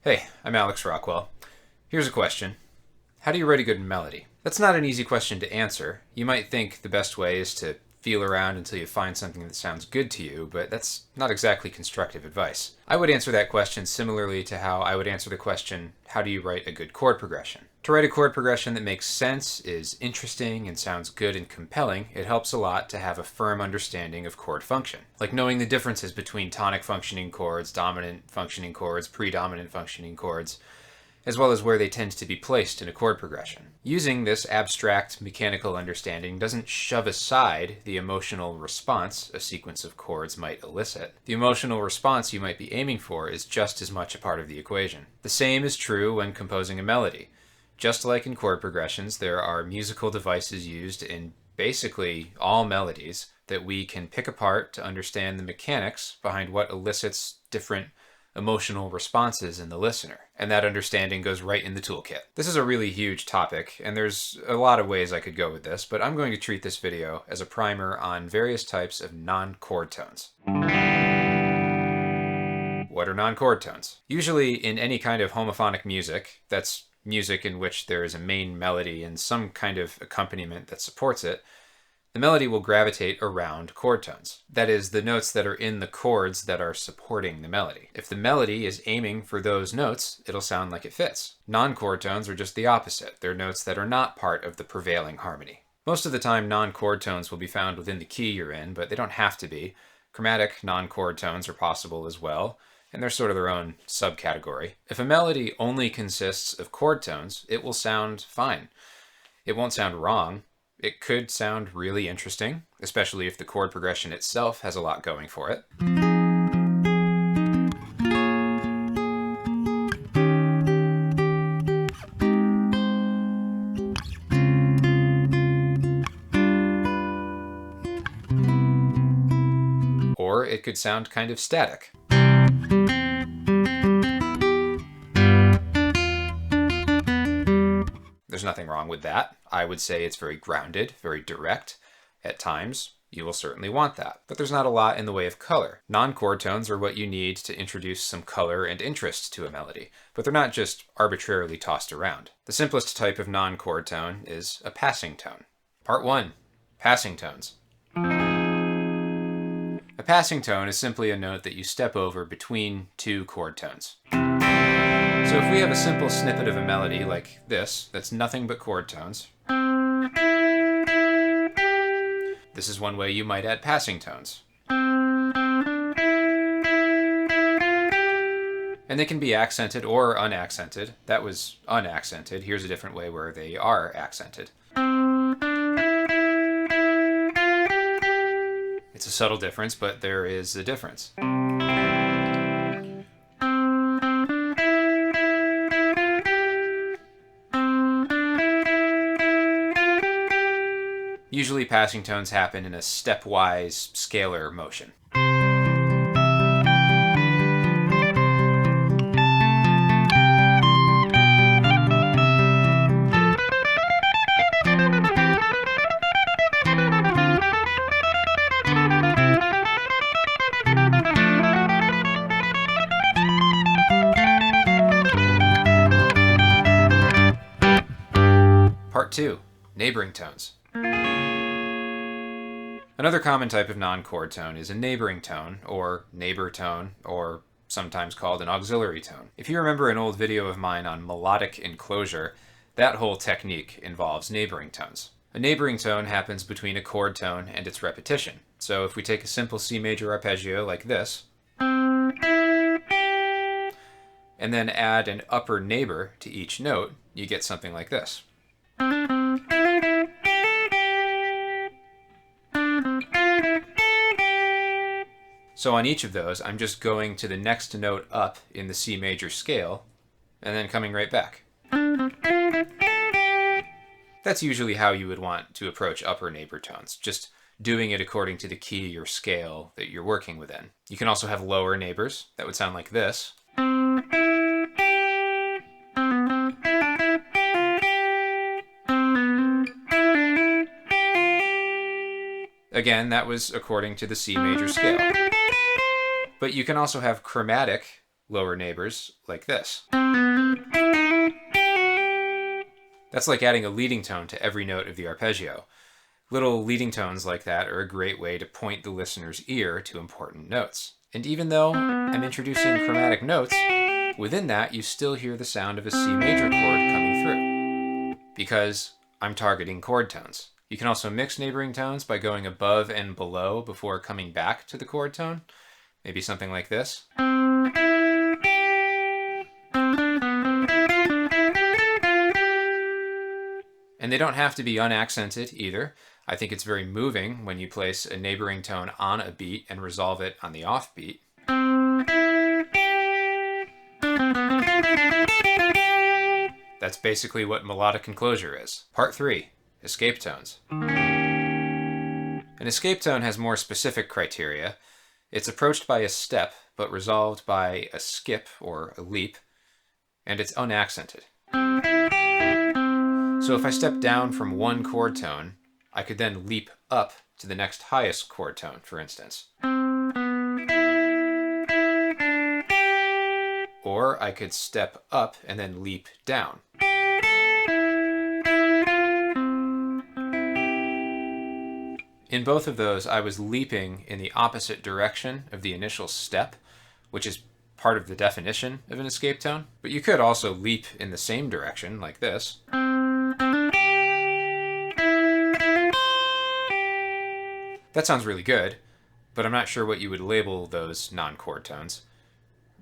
Hey, I'm Alex Rockwell. Here's a question. How do you write a good melody? That's not an easy question to answer. You might think the best way is to feel around until you find something that sounds good to you, but that's not exactly constructive advice. I would answer that question similarly to how I would answer the question, how do you write a good chord progression? To write a chord progression that makes sense, is interesting, and sounds good and compelling, it helps a lot to have a firm understanding of chord function. Like knowing the differences between tonic functioning chords, dominant functioning chords, predominant functioning chords, as well as where they tend to be placed in a chord progression. Using this abstract mechanical understanding doesn't shove aside the emotional response a sequence of chords might elicit. The emotional response you might be aiming for is just as much a part of the equation. The same is true when composing a melody. Just like in chord progressions, there are musical devices used in basically all melodies that we can pick apart to understand the mechanics behind what elicits different emotional responses in the listener. And that understanding goes right in the toolkit. This is a really huge topic, and there's a lot of ways I could go with this, but I'm going to treat this video as a primer on various types of non-chord tones. What are non-chord tones? Usually in any kind of homophonic music, that's music in which there is a main melody and some kind of accompaniment that supports it, the melody will gravitate around chord tones. That is, the notes that are in the chords that are supporting the melody. If the melody is aiming for those notes, it'll sound like it fits. Non-chord tones are just the opposite. They're notes that are not part of the prevailing harmony. Most of the time, non-chord tones will be found within the key you're in, but they don't have to be. Chromatic non-chord tones are possible as well, and they're sort of their own subcategory. If a melody only consists of chord tones, it will sound fine. It won't sound wrong. It could sound really interesting, especially if the chord progression itself has a lot going for it. Or it could sound kind of static. There's nothing wrong with that. I would say it's very grounded, very direct. At times, you will certainly want that. But there's not a lot in the way of color. Non-chord tones are what you need to introduce some color and interest to a melody, but they're not just arbitrarily tossed around. The simplest type of non-chord tone is a passing tone. Part 1. Passing tones. A passing tone is simply a note that you step over between two chord tones. So if we have a simple snippet of a melody like this, that's nothing but chord tones, this is one way you might add passing tones. And they can be accented or unaccented. That was unaccented. Here's a different way where they are accented. It's a subtle difference, but there is a difference. Usually passing tones happen in a stepwise scalar motion. Part 2. Neighboring tones. Another common type of non-chord tone is a neighboring tone, or neighbor tone, or sometimes called an auxiliary tone. If you remember an old video of mine on melodic enclosure, that whole technique involves neighboring tones. A neighboring tone happens between a chord tone and its repetition. So if we take a simple C major arpeggio like this, and then add an upper neighbor to each note, you get something like this. So on each of those, I'm just going to the next note up in the C major scale, and then coming right back. That's usually how you would want to approach upper neighbor tones, just doing it according to the key or scale that you're working within. You can also have lower neighbors. That would sound like this. Again, that was according to the C major scale. But you can also have chromatic lower neighbors like this. That's like adding a leading tone to every note of the arpeggio. Little leading tones like that are a great way to point the listener's ear to important notes. And even though I'm introducing chromatic notes, within that you still hear the sound of a C major chord coming through, because I'm targeting chord tones. You can also mix neighboring tones by going above and below before coming back to the chord tone. Maybe something like this. And they don't have to be unaccented either. I think it's very moving when you place a neighboring tone on a beat and resolve it on the off beat. That's basically what melodic enclosure is. Part 3, escape tones. An escape tone has more specific criteria. It's approached by a step, but resolved by a skip or a leap, and it's unaccented. So if I step down from one chord tone, I could then leap up to the next highest chord tone, for instance. Or I could step up and then leap down. In both of those, I was leaping in the opposite direction of the initial step, which is part of the definition of an escape tone. But you could also leap in the same direction, like this. That sounds really good, but I'm not sure what you would label those non-chord tones.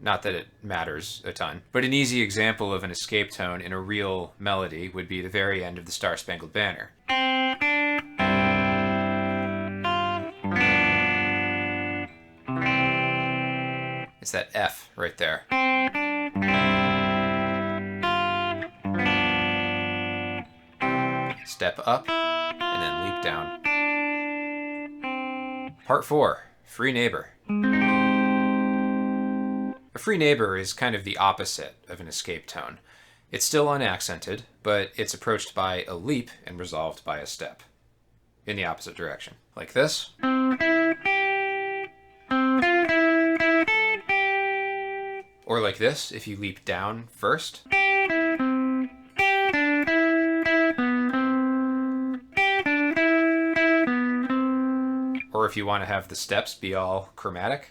Not that it matters a ton, but an easy example of an escape tone in a real melody would be the very end of the Star-Spangled Banner. It's that F right there. Step up, and then leap down. Part 4, free neighbor. A free neighbor is kind of the opposite of an escape tone. It's still unaccented, but it's approached by a leap and resolved by a step in the opposite direction, like this. Or like this, if you leap down first. Or if you want to have the steps be all chromatic.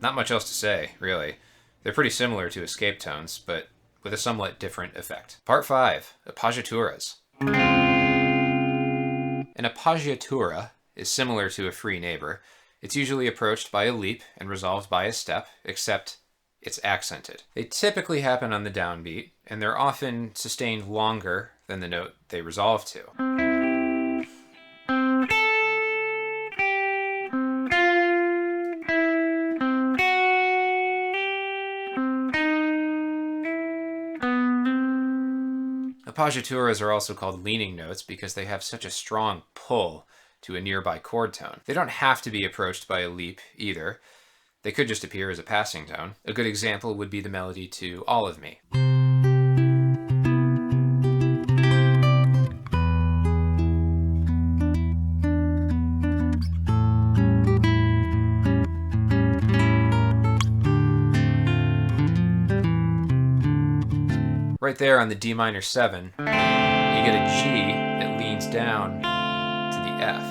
Not much else to say, really. They're pretty similar to escape tones, but with a somewhat different effect. Part 5, appoggiaturas. An appoggiatura is similar to a free neighbor. It's usually approached by a leap and resolved by a step, except it's accented. They typically happen on the downbeat, and they're often sustained longer than the note they resolve to. Appoggiaturas are also called leaning notes because they have such a strong pull to a nearby chord tone. They don't have to be approached by a leap either. They could just appear as a passing tone. A good example would be the melody to All of Me. Right there on the D minor 7, you get a G that leans down to the F.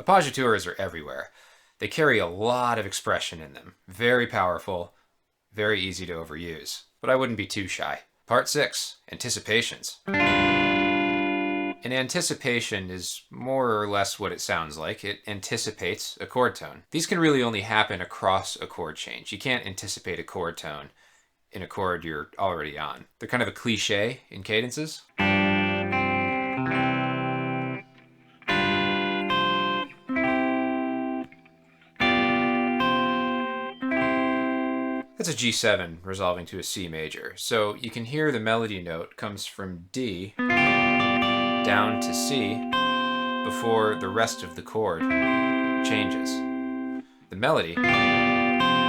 Appoggiaturas are everywhere. They carry a lot of expression in them. Very powerful, very easy to overuse. But I wouldn't be too shy. Part 6, anticipations. An anticipation is more or less what it sounds like. It anticipates a chord tone. These can really only happen across a chord change. You can't anticipate a chord tone in a chord you're already on. They're kind of a cliche in cadences. That's a G7 resolving to a C major. So you can hear the melody note comes from D down to C before the rest of the chord changes. The melody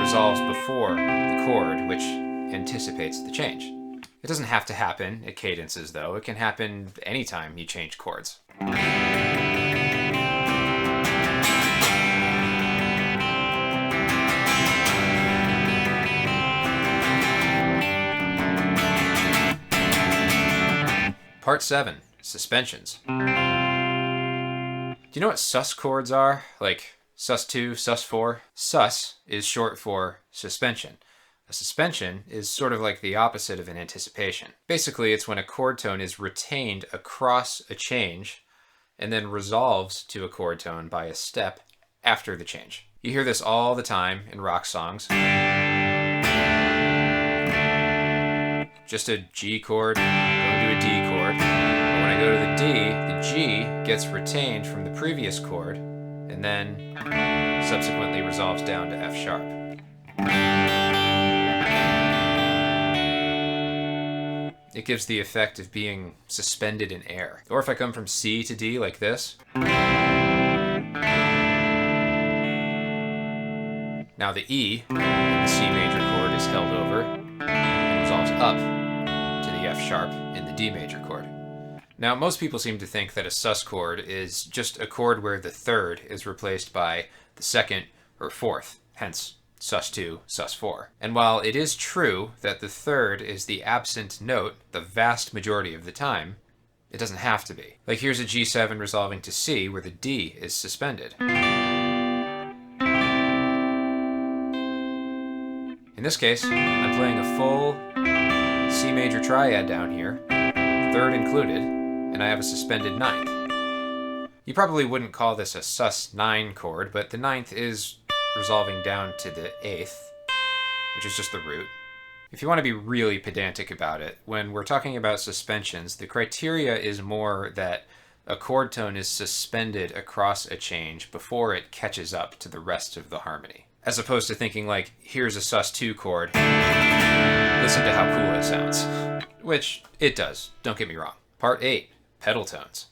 resolves before the chord, which anticipates the change. It doesn't have to happen at cadences, though. It can happen anytime you change chords. Part 7. Suspensions. Do you know what sus chords are? Like sus2, sus4? Sus is short for suspension. A suspension is sort of like the opposite of an anticipation. Basically, it's when a chord tone is retained across a change and then resolves to a chord tone by a step after the change. You hear this all the time in rock songs. Just a G chord, go to a D chord. But when I go to the D, the G gets retained from the previous chord and then subsequently resolves down to F sharp. It gives the effect of being suspended in air. Or if I come from C to D like this. Now the E in the C major chord is held over and resolves up to the F sharp in the D major chord. Now most people seem to think that a sus chord is just a chord where the third is replaced by the second or fourth, hence sus2, sus4. And while it is true that the third is the absent note the vast majority of the time, it doesn't have to be. Like here's a G7 resolving to C where the D is suspended. In this case, I'm playing a full C major triad down here, third included, and I have a suspended ninth. You probably wouldn't call this a sus9 chord, but the ninth is resolving down to the eighth, which is just the root. If you want to be really pedantic about it, when we're talking about suspensions, the criteria is more that a chord tone is suspended across a change before it catches up to the rest of the harmony. As opposed to thinking like, here's a sus2 chord, listen to how cool it sounds. Which it does, don't get me wrong. Part 8, pedal tones.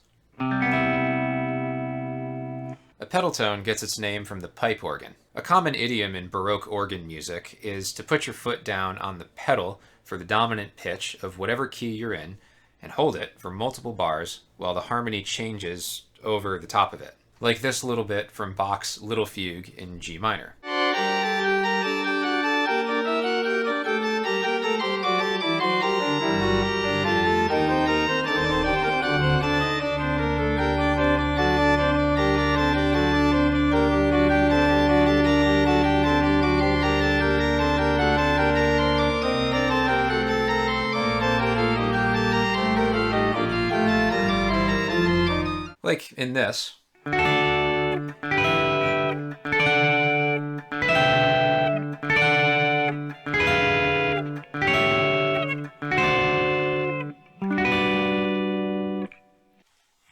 A pedal tone gets its name from the pipe organ. A common idiom in Baroque organ music is to put your foot down on the pedal for the dominant pitch of whatever key you're in and hold it for multiple bars while the harmony changes over the top of it. Like this little bit from Bach's Little Fugue in G minor. Like in this.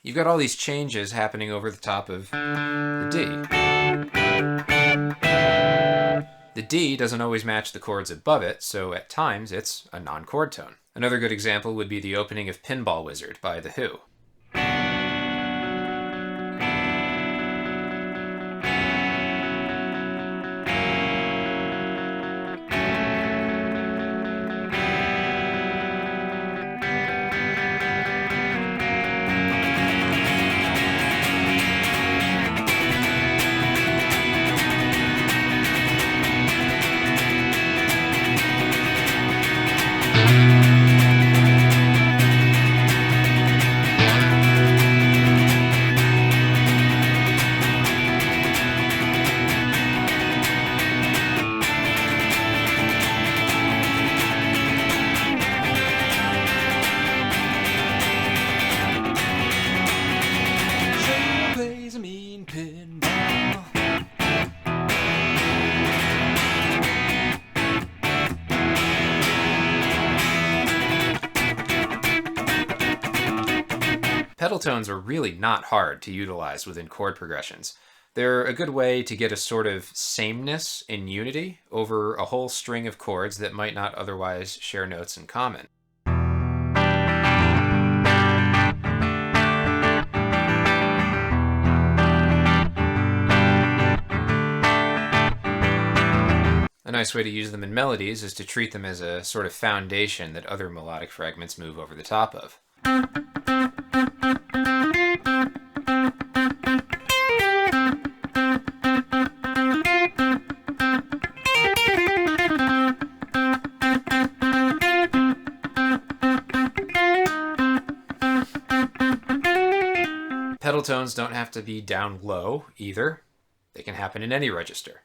You've got all these changes happening over the top of the D. The D doesn't always match the chords above it, so at times it's a non-chord tone. Another good example would be the opening of Pinball Wizard by The Who. Pedal tones are really not hard to utilize within chord progressions. They're a good way to get a sort of sameness in unity over a whole string of chords that might not otherwise share notes in common. A nice way to use them in melodies is to treat them as a sort of foundation that other melodic fragments move over the top of. Pedal tones don't have to be down low either. They can happen in any register.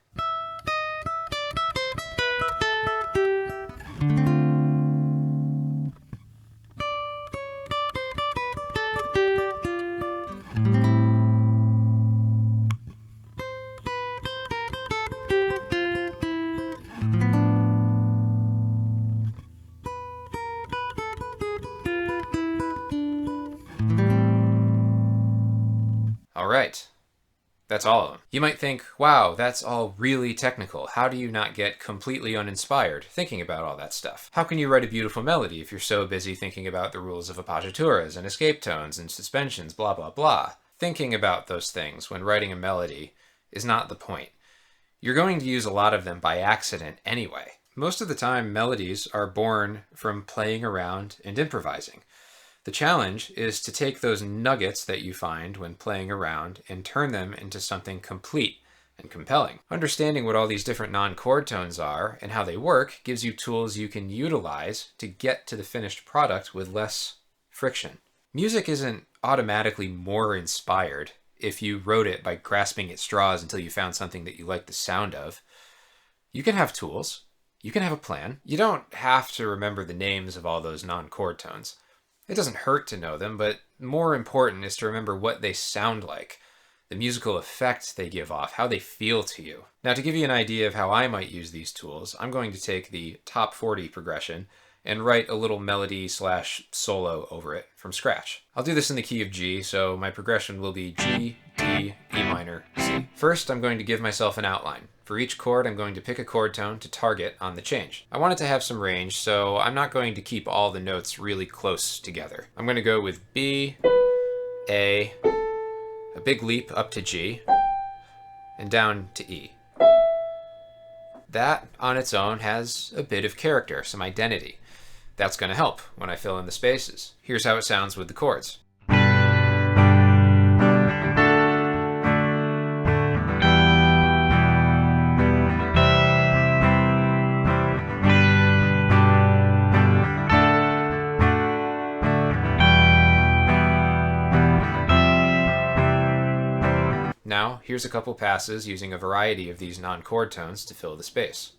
All right, that's all of them. You might think, wow, that's all really technical. How do you not get completely uninspired thinking about all that stuff? How can you write a beautiful melody if you're so busy thinking about the rules of appoggiaturas and escape tones and suspensions, blah, blah, blah? Thinking about those things when writing a melody is not the point. You're going to use a lot of them by accident anyway. Most of the time, melodies are born from playing around and improvising. The challenge is to take those nuggets that you find when playing around and turn them into something complete and compelling. Understanding what all these different non-chord tones are and how they work gives you tools you can utilize to get to the finished product with less friction. Music isn't automatically more inspired if you wrote it by grasping at straws until you found something that you like the sound of. You can have tools. You can have a plan. You don't have to remember the names of all those non-chord tones. It doesn't hurt to know them, but more important is to remember what they sound like, the musical effect they give off, how they feel to you. Now, to give you an idea of how I might use these tools, I'm going to take the top 40 progression and write a little melody / solo over it from scratch. I'll do this in the key of G, so my progression will be G, D, E minor, C. First, I'm going to give myself an outline. For each chord, I'm going to pick a chord tone to target on the change. I want it to have some range, so I'm not going to keep all the notes really close together. I'm going to go with B, a big leap up to G, and down to E. That, on its own, has a bit of character, some identity. That's going to help when I fill in the spaces. Here's how it sounds with the chords. Now, here's a couple passes using a variety of these non-chord tones to fill the space.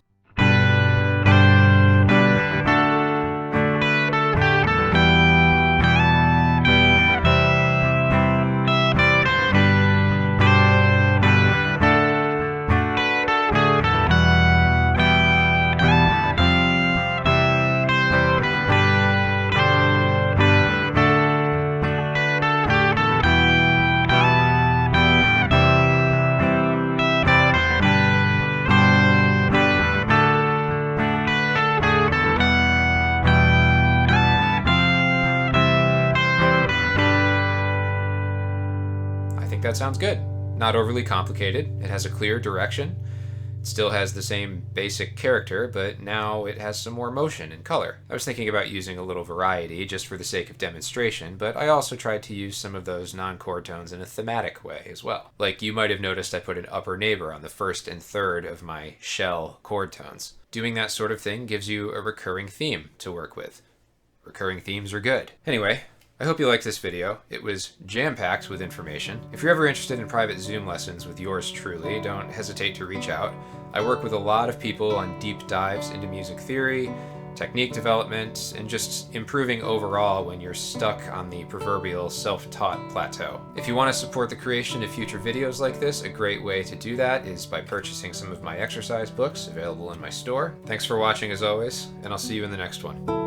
That sounds good. Not overly complicated. It has a clear direction. It still has the same basic character, but now it has some more motion and color. I was thinking about using a little variety just for the sake of demonstration, but I also tried to use some of those non-chord tones in a thematic way as well. Like you might have noticed I put an upper neighbor on the first and third of my shell chord tones. Doing that sort of thing gives you a recurring theme to work with. Recurring themes are good. Anyway, I hope you liked this video. It was jam-packed with information. If you're ever interested in private Zoom lessons with yours truly, don't hesitate to reach out. I work with a lot of people on deep dives into music theory, technique development, and just improving overall when you're stuck on the proverbial self-taught plateau. If you want to support the creation of future videos like this, a great way to do that is by purchasing some of my exercise books available in my store. Thanks for watching as always, and I'll see you in the next one.